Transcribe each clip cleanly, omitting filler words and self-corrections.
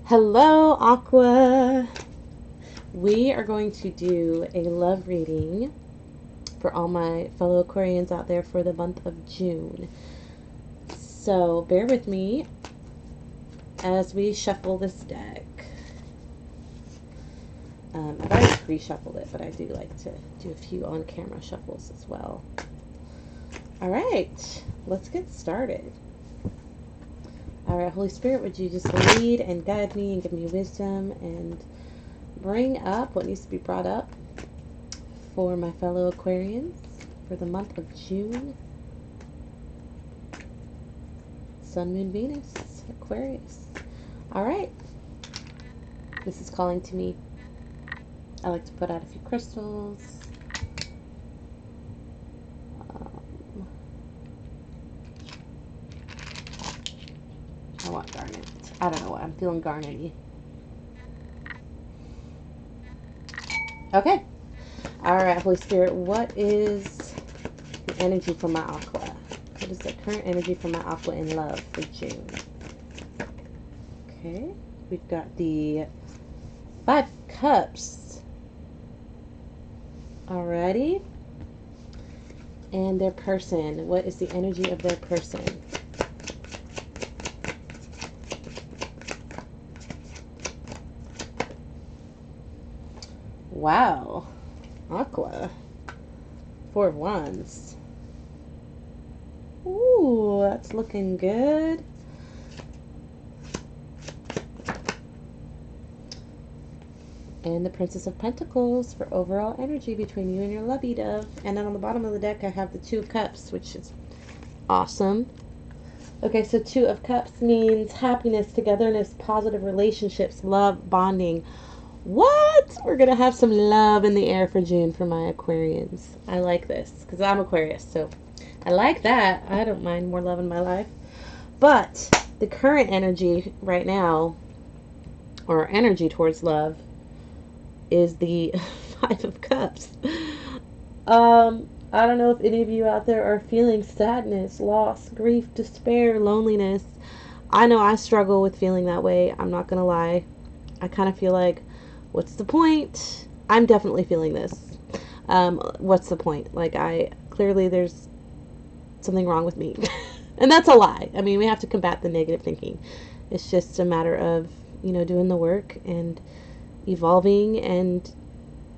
Hello, Aqua. We are going to do a love reading for all my fellow Aquarians out there for the month of June. So bear with me as we shuffle this deck. I've already reshuffled it, but I do like to do a few on-camera shuffles as well. All right, let's get started. All right, Holy Spirit, would you just lead and guide me and give me wisdom and bring up what needs to be brought up for my fellow Aquarians for the month of June. Sun, Moon, Venus, Aquarius. All right. This is calling to me. I like to put out a few crystals. I want garnet. I don't know what. I'm feeling garnety. Okay. All right, Holy Spirit, what is the energy for my Aqua? What is the current energy for my Aqua in love for June? Okay. We've got the 5 Cups. Alrighty. And their person. What is the energy of their person? Wow. Aqua. 4 of Wands. Ooh, that's looking good. And the Princess of Pentacles for overall energy between you and your lovey-dove. And then on the bottom of the deck, I have the 2 of Cups, which is awesome. Okay, so 2 of Cups means happiness, togetherness, positive relationships, love, bonding. What? We're going to have some love in the air for June for my Aquarians. I like this because I'm Aquarius, so I like that. I don't mind more love in my life. But the current energy right now, or energy towards love, is the 5 of Cups. I don't know if any of you out there are feeling sadness, loss, grief, despair, loneliness. I know I struggle with feeling that way. I'm not going to lie. I kind of feel like, what's the point? I'm definitely feeling this. What's the point? Like, clearly there's something wrong with me. And that's a lie. I mean, we have to combat the negative thinking. It's just a matter of, doing the work and evolving, and,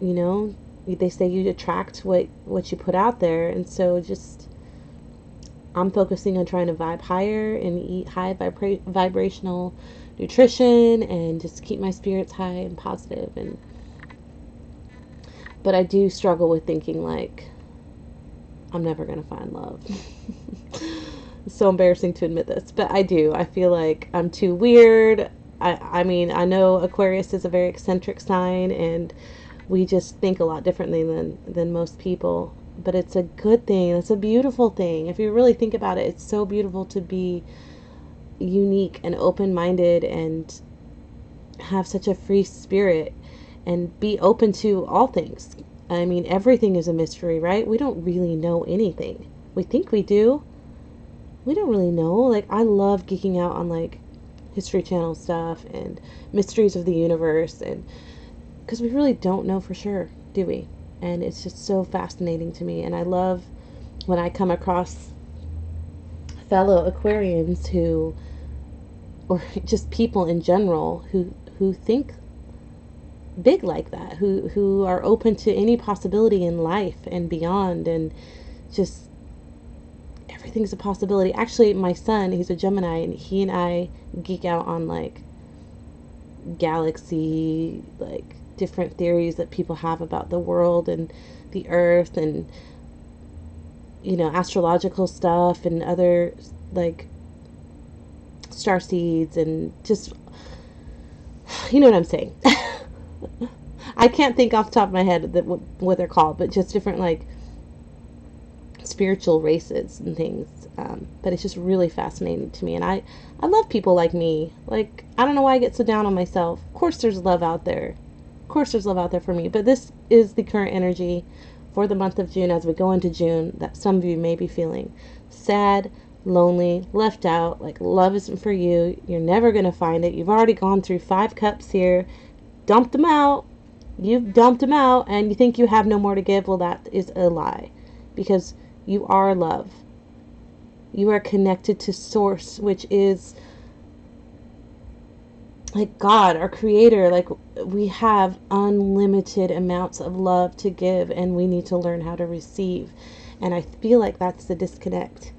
they say you attract what you put out there. And so just, I'm focusing on trying to vibe higher and eat high vibrational nutrition and just keep my spirits high and positive. But I do struggle with thinking like I'm never gonna find love. It's so embarrassing to admit this, but I do. I feel like I'm too weird. I mean, I know Aquarius is a very eccentric sign, and we just think a lot differently than most people. But it's a good thing. It's a beautiful thing. If you really think about it, it's so beautiful to be unique and open-minded and have such a free spirit and be open to all things. I mean, everything is a mystery, right? We don't really know anything. We think we do. We don't really know. Like, I love geeking out on like History Channel stuff and mysteries of the universe, and because we really don't know for sure, do we? And it's just so fascinating to me. And I love when I come across fellow Aquarians who, or just people in general who think big like that, who are open to any possibility in life and beyond, and just everything's a possibility. Actually, my son, he's a Gemini, and he and I geek out on like galaxy, like different theories that people have about the world and the earth, and astrological stuff and other like star seeds, and just, you know what I'm saying. I can't think off the top of my head what they're called, but just different like spiritual races and things. But it's just really fascinating to me, and I love people like me. Like, I don't know why I get so down on myself. Of course there's love out there. Of course there's love out there for me, but this is the current energy for the month of June as we go into June that some of you may be feeling. Sad, lonely, left out, like love isn't for you. You're never going to find it. You've already gone through 5 cups here, dumped them out. You've dumped them out, and you think you have no more to give. Well, that is a lie, because you are love. You are connected to source, which is like God, our creator. Like, we have unlimited amounts of love to give, and we need to learn how to receive. And I feel like that's the disconnect,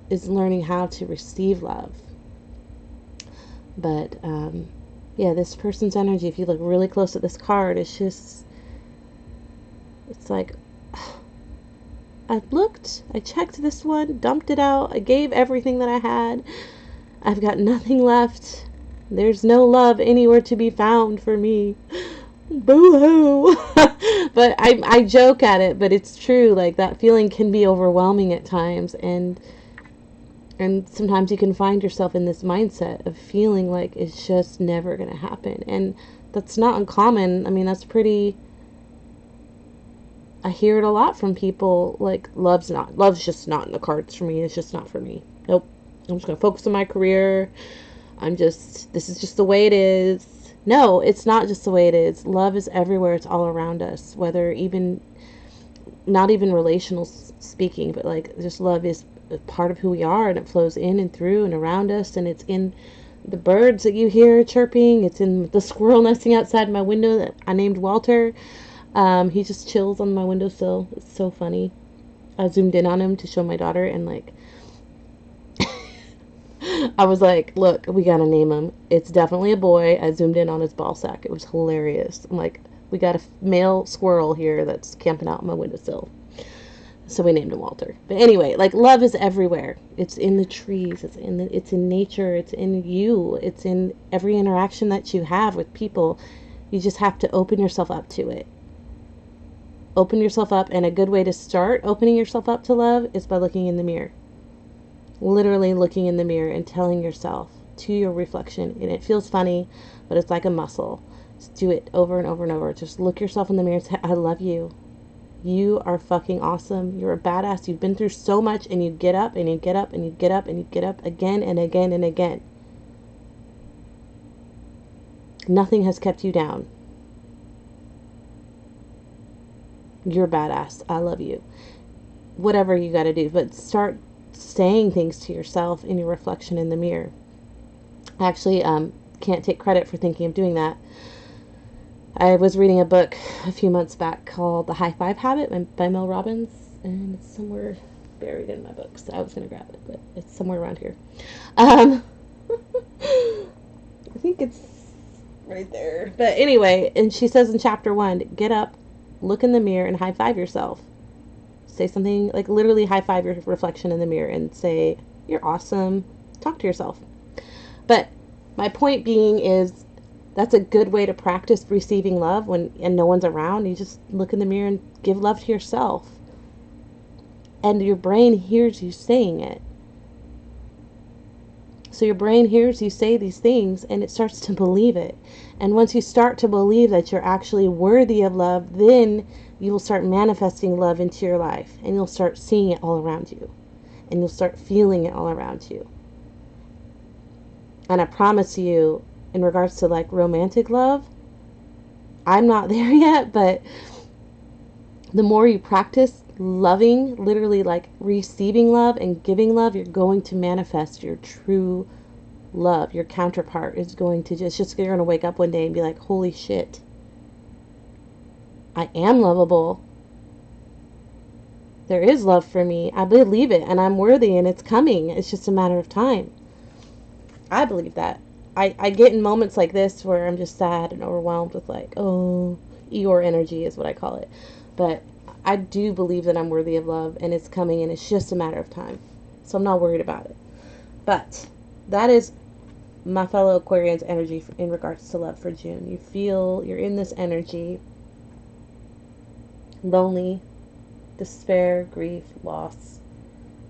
is learning how to receive love. But yeah, this person's energy, if you look really close at this card, it's just, it's like, I checked this one, dumped it out, I gave everything that I had, I've got nothing left, there's no love anywhere to be found for me, boo-hoo. But I joke at it, but it's true. Like, that feeling can be overwhelming at times, and sometimes you can find yourself in this mindset of feeling like it's just never going to happen. And that's not uncommon. I mean, that's pretty, I hear it a lot from people, like, love's just not in the cards for me. It's just not for me. Nope. I'm just going to focus on my career. This is just the way it is. No, it's not just the way it is. Love is everywhere. It's all around us, whether even, not even relational speaking, but like, just love is part of who we are, and it flows in and through and around us, and it's in the birds that you hear chirping, it's in the squirrel nesting outside my window that I named Walter. He just chills on my windowsill. It's so funny. I zoomed in on him to show my daughter, and like, I was like, look, we gotta name him. It's definitely a boy. I zoomed in on his ball sack. It was hilarious. I'm like, we got a male squirrel here that's camping out on my windowsill. So we named him Walter. But anyway, like, love is everywhere. It's in the trees. It's in nature. It's in you. It's in every interaction that you have with people. You just have to open yourself up to it. Open yourself up, and a good way to start opening yourself up to love is by looking in the mirror. Literally looking in the mirror and telling yourself, to your reflection, and it feels funny, but it's like a muscle. Just do it over and over and over. Just look yourself in the mirror and say, I love you. You are fucking awesome. You're a badass. You've been through so much, and you get up and you get up and you get up and you get up again and again and again. Nothing has kept you down. You're badass. I love you. Whatever you got to do, but start saying things to yourself in your reflection in the mirror. I actually can't take credit for thinking of doing that. I was reading a book a few months back called The High Five Habit by Mel Robbins, and it's somewhere buried in my books. I was going to grab it, but it's somewhere around here. I think it's right there. But anyway, and she says in chapter 1, get up, look in the mirror, and high five yourself. Say something, like, literally high five your reflection in the mirror and say, you're awesome. Talk to yourself. But my point being is, that's a good way to practice receiving love and no one's around. You just look in the mirror and give love to yourself. And your brain hears you saying it. So your brain hears you say these things, and it starts to believe it. And once you start to believe that you're actually worthy of love, then you will start manifesting love into your life, and you'll start seeing it all around you, and you'll start feeling it all around you. And I promise you, in regards to like romantic love, I'm not there yet, but the more you practice loving, literally like receiving love and giving love, you're going to manifest your true love. Your counterpart is going to just you're going to wake up one day and be like, holy shit, I am lovable. There is love for me. I believe it, and I'm worthy, and it's coming. It's just a matter of time. I believe that. I get in moments like this where I'm just sad and overwhelmed with like, oh, Eeyore energy is what I call it. But I do believe that I'm worthy of love, and it's coming, and it's just a matter of time. So I'm not worried about it. But that is my fellow Aquarians' energy in regards to love for June. You feel you're in this energy. Lonely, despair, grief, loss,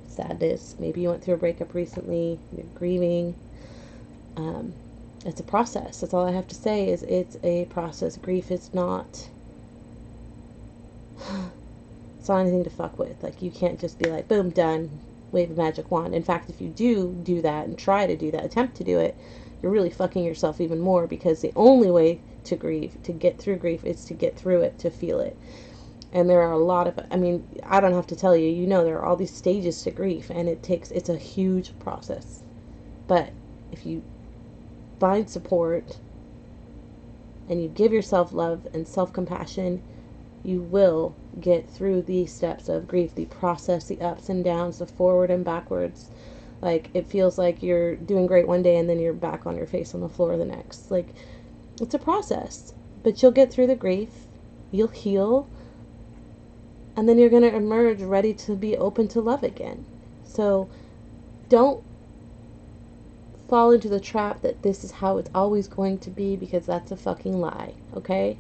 sadness. Maybe you went through a breakup recently. You're grieving. It's a process. That's all I have to say is it's a process. Grief is not It's not anything to fuck with. Like, you can't just be like, boom, done, wave a magic wand. In fact, if you do that and try to do that, attempt to do it, you're really fucking yourself even more, because the only way to grieve, to get through grief, is to get through it, to feel it. And there are a lot of, I mean, I don't have to tell you, you know, there are all these stages to grief, and it's a huge process. But if you find support and you give yourself love and self-compassion, you will get through these steps of grief, the process, the ups and downs, the forward and backwards. Like, it feels like you're doing great one day and then you're back on your face on the floor the next. Like, it's a process. But you'll get through the grief, you'll heal, and then you're going to emerge ready to be open to love again. So don't fall into the trap that this is how it's always going to be, because that's a fucking lie, okay?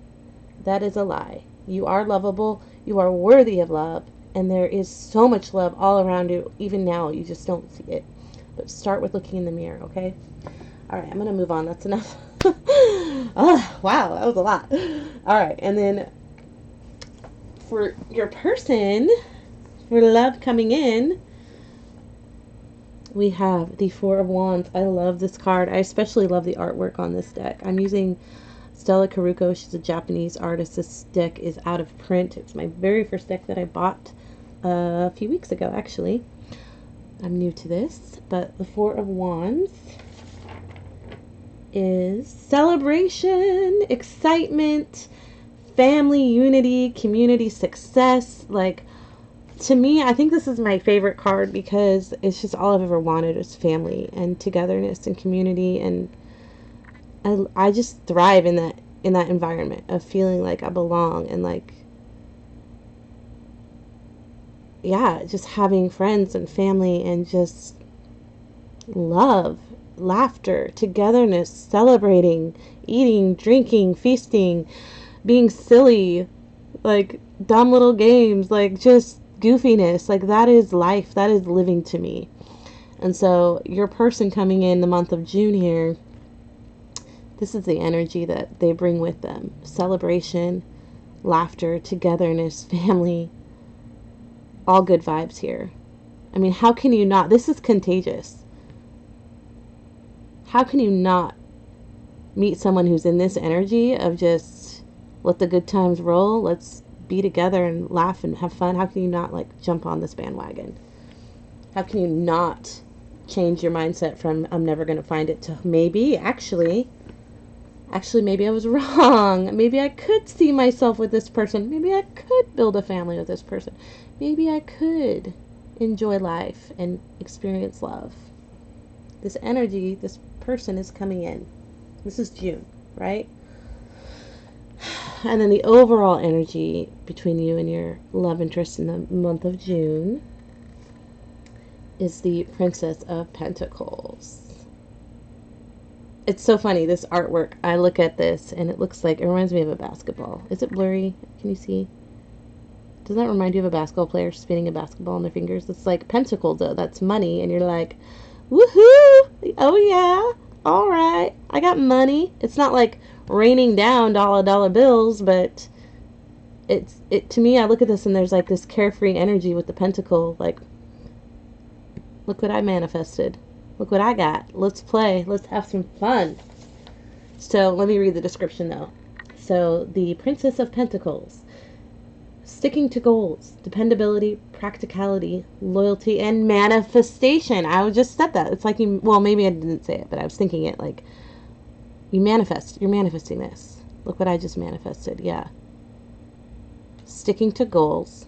That is a lie. You are lovable, you are worthy of love, and there is so much love all around you, even now, you just don't see it. But start with looking in the mirror, okay? Alright, I'm going to move on, that's enough. Oh, wow, that was a lot. Alright, and then for your person, for love coming in, we have the Four of Wands. I love this card. I especially love the artwork on this deck. I'm using Stella Karuko. She's a Japanese artist. This deck is out of print. It's my very first deck that I bought a few weeks ago, actually. I'm new to this, but the Four of Wands is celebration, excitement, family unity, community success. Like, to me, I think this is my favorite card because it's just all I've ever wanted is family and togetherness and community, and I just thrive in that environment of feeling like I belong, and like, yeah, just having friends and family and just love, laughter, togetherness, celebrating, eating, drinking, feasting, being silly, like dumb little games, like just goofiness. Like, that is life, that is living to me. And so your person coming in the month of June here, this is the energy that they bring with them. Celebration, laughter, togetherness, family, all good vibes here. I mean, how can you not? This is contagious. How can you not meet someone who's in this energy of just let the good times roll, let's be together and laugh and have fun? How can you not, like, jump on this bandwagon? How can you not change your mindset from I'm never going to find it to maybe, actually maybe I was wrong. Maybe I could see myself with this person. Maybe I could build a family with this person. Maybe I could enjoy life and experience love. This energy, this person is coming in. This is June, right? And then the overall energy between you and your love interest in the month of June is the Princess of Pentacles. It's so funny, this artwork. I look at this and it looks like, it reminds me of a basketball. Is it blurry? Can you see? Does that remind you of a basketball player spinning a basketball on their fingers? It's like pentacles, though. That's money. And you're like, woohoo! Oh yeah! Alright. I got money. It's not like raining down dollar bills, but it to me, I look at this and there's like this carefree energy with the pentacle. Like, look what I manifested. Look what I got. Let's play. Let's have some fun. So let me read the description though. So the Princess of Pentacles. Sticking to goals, dependability, practicality, loyalty, and manifestation. I just said that. It's like, well, maybe I didn't say it, but I was thinking it. Like, you're manifesting this. Look what I just manifested. Yeah. Sticking to goals.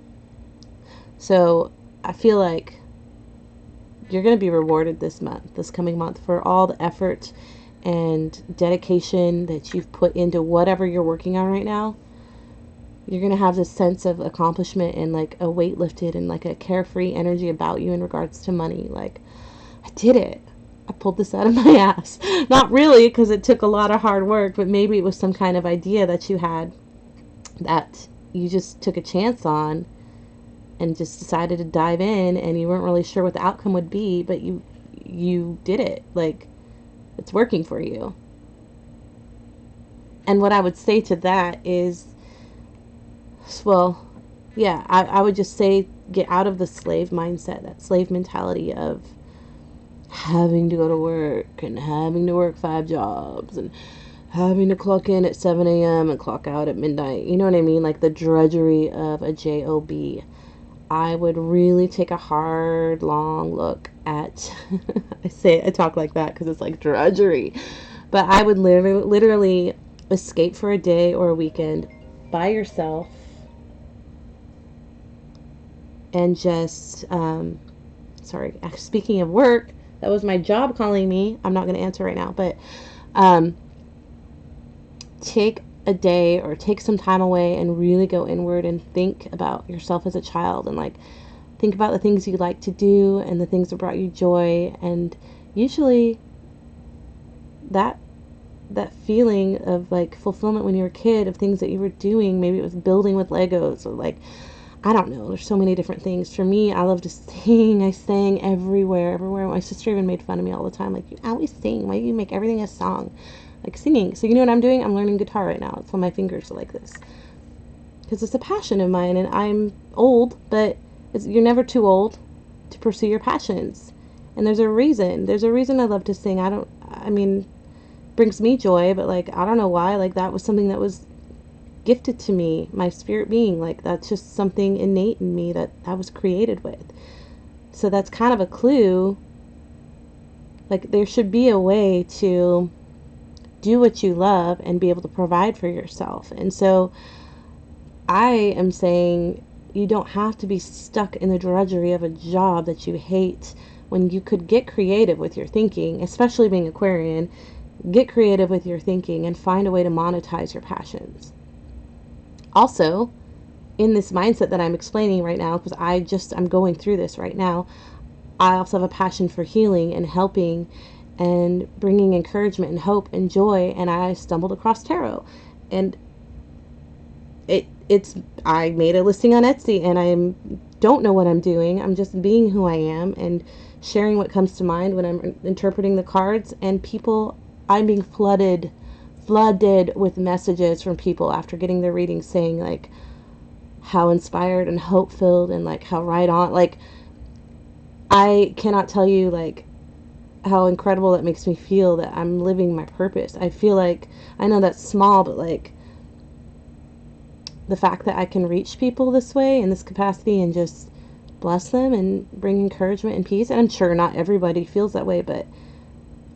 So I feel like you're going to be rewarded this coming month, for all the effort and dedication that you've put into whatever you're working on right now. You're going to have this sense of accomplishment and like a weight lifted and like a carefree energy about you in regards to money. Like, I did it. I pulled this out of my ass. Not really, because it took a lot of hard work, but maybe it was some kind of idea that you had that you just took a chance on and just decided to dive in, and you weren't really sure what the outcome would be, but you did it. Like, it's working for you. And what I would say to that is, well, yeah, I would just say get out of the slave mindset, that slave mentality of having to go to work and having to work 5 jobs and having to clock in at 7 a.m. and clock out at midnight. You know what I mean? Like the drudgery of a job. I would really take a hard, long look at, I talk like that because it's like drudgery, but I would literally escape for a day or a weekend by yourself and just, sorry, speaking of work, that was my job calling me. I'm not going to answer right now, but take a day or take some time away and really go inward and think about yourself as a child, and like think about the things you like to do and the things that brought you joy. And usually that feeling of like fulfillment when you were a kid of things that you were doing, maybe it was building with Legos or like, I don't know, there's so many different things. For me, I love to sing. I sang everywhere. My sister even made fun of me all the time, like, you always sing, why do you make everything a song? Like singing. So you know what I'm doing? I'm learning guitar right now. That's why my fingers are like this, because it's a passion of mine. And I'm old, but you're never too old to pursue your passions. And there's a reason I love to sing. I mean, brings me joy, but like, I don't know why, like that was something that was gifted to me, my spirit being, like that's just something innate in me that I was created with. So that's kind of a clue. Like there should be a way to do what you love and be able to provide for yourself. And so I am saying you don't have to be stuck in the drudgery of a job that you hate, when you could get creative with your thinking, especially being Aquarian. Get creative with your thinking and find a way to monetize your passions. Also, in this mindset that I'm explaining right now, because I'm going through this right now, I also have a passion for healing and helping and bringing encouragement and hope and joy. And I stumbled across tarot, and I made a listing on Etsy, and I don't know what I'm doing. I'm just being who I am and sharing what comes to mind when I'm interpreting the cards. And people, I'm being flooded with messages from people after getting their readings saying like how inspired and hope filled and like how right on, like I cannot tell you like how incredible that makes me feel, that I'm living my purpose. I feel like, I know that's small, but like the fact that I can reach people this way in this capacity and just bless them and bring encouragement and peace. And I'm sure not everybody feels that way, but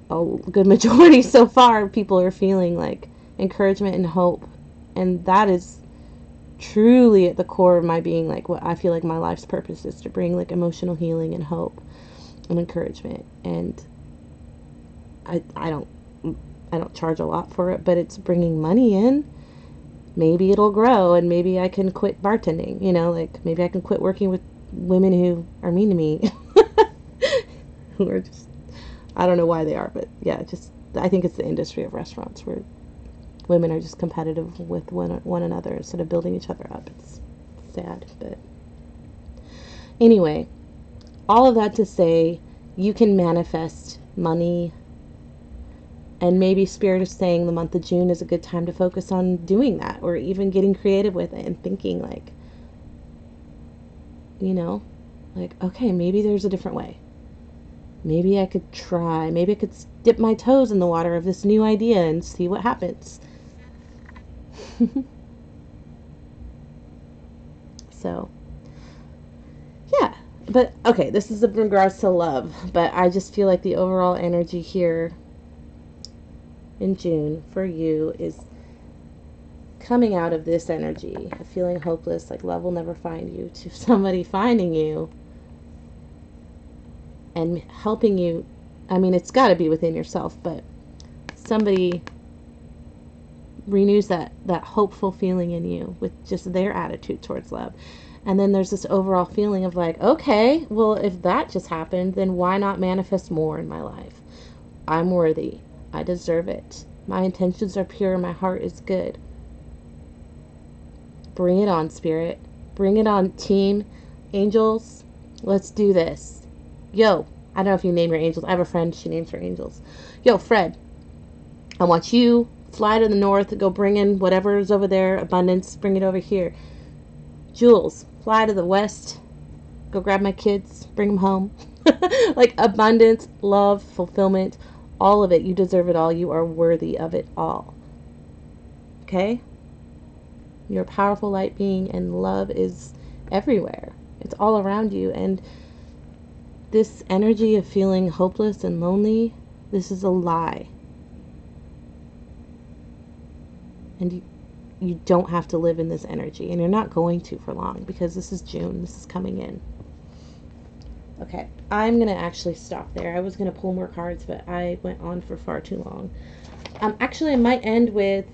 a good majority so far, people are feeling like encouragement and hope. And that is truly at the core of my being, like what I feel like my life's purpose is, to bring like emotional healing and hope and encouragement. And I don't charge a lot for it, but it's bringing money in. Maybe it'll grow, and maybe I can quit bartending, you know, like maybe I can quit working with women who are mean to me, who are just, I don't know why they are, but yeah, just, I think it's the industry of restaurants where women are just competitive with one another instead of building each other up. It's sad, but anyway, all of that to say, you can manifest money, and maybe Spirit is saying the month of June is a good time to focus on doing that, or even getting creative with it and thinking like, you know, like, okay, maybe there's a different way. Maybe I could try, maybe I could dip my toes in the water of this new idea and see what happens. So, yeah, but okay, this is in regards to love, but I just feel like the overall energy here in June for you is coming out of this energy of feeling hopeless, like love will never find you, to somebody finding you and helping you. I mean, it's got to be within yourself, but somebody renews that hopeful feeling in you with just their attitude towards love. And then there's this overall feeling of like, okay, well, if that just happened, then why not manifest more in my life? I'm worthy. I deserve it. My intentions are pure. My heart is good. Bring it on, Spirit. Bring it on, team. Angels, let's do this. Yo, I don't know if you name your angels. I have a friend, she names her angels. Yo, Fred, I want you, fly to the north, go bring in whatever is over there, abundance, bring it over here. Jules, fly to the west, go grab my kids, bring them home. Like abundance, love, fulfillment, all of it. You deserve it all. You are worthy of it all. Okay? You're a powerful light being, and love is everywhere. It's all around you. And this energy of feeling hopeless and lonely, this is a lie. And you don't have to live in this energy, and you're not going to for long, because this is June. This is coming in. Okay, I'm going to actually stop there. I was going to pull more cards, but I went on for far too long. Actually, I might end with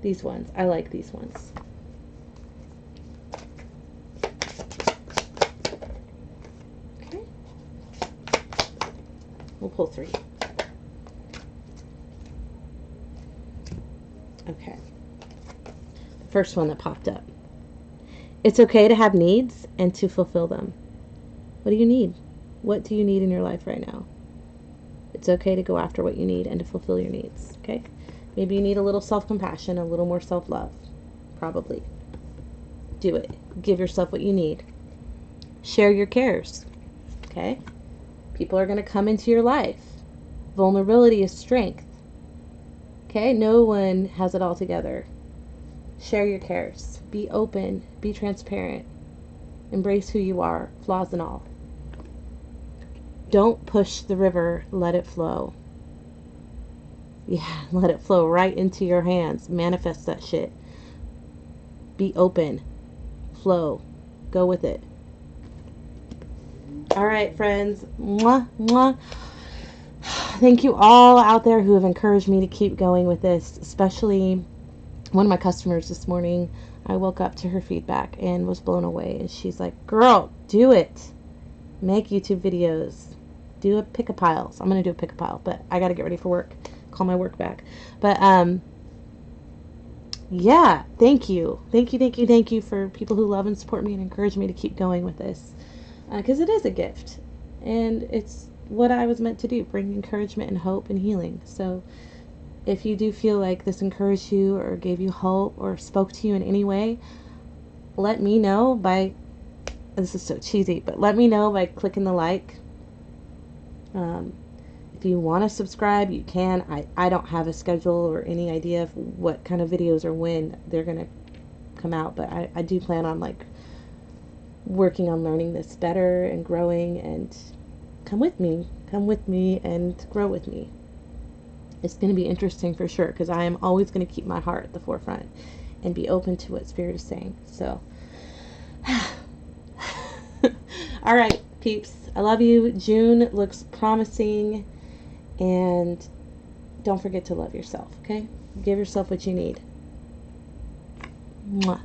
these ones. I like these ones. Okay. We'll pull 3. Okay. The first one that popped up. It's okay to have needs and to fulfill them. What do you need? What do you need in your life right now? It's okay to go after what you need and to fulfill your needs. Okay? Maybe you need a little self-compassion, a little more self-love. Probably. Do it. Give yourself what you need. Share your cares. Okay? People are going to come into your life. Vulnerability is strength. Okay? No one has it all together. Share your cares. Be open. Be transparent. Embrace who you are, flaws and all. Don't push the river. Let it flow. Yeah, let it flow right into your hands. Manifest that shit. Be open. Flow. Go with it. All right, friends. Mwah, mwah. Thank you all out there who have encouraged me to keep going with this, especially one of my customers this morning. I woke up to her feedback and was blown away. And she's like, girl, do it. Make YouTube videos. Do a pick-a-pile. So I'm going to do a pick-a-pile, but I got to get ready for work. Call my work back. But, yeah, thank you. Thank you for people who love and support me and encourage me to keep going with this. Because it is a gift. And it's what I was meant to do. Bring encouragement and hope and healing. So if you do feel like this encouraged you or gave you hope or spoke to you in any way, let me know by, this is so cheesy, but let me know by clicking the like. If you want to subscribe, you can. I don't have a schedule or any idea of what kind of videos or when they're going to come out, but I do plan on like working on learning this better and growing, and come with me and grow with me. It's going to be interesting for sure, because I am always going to keep my heart at the forefront and be open to what Spirit is saying. So, all right, peeps. I love you. June looks promising, and don't forget to love yourself, okay? Give yourself what you need. Mwah.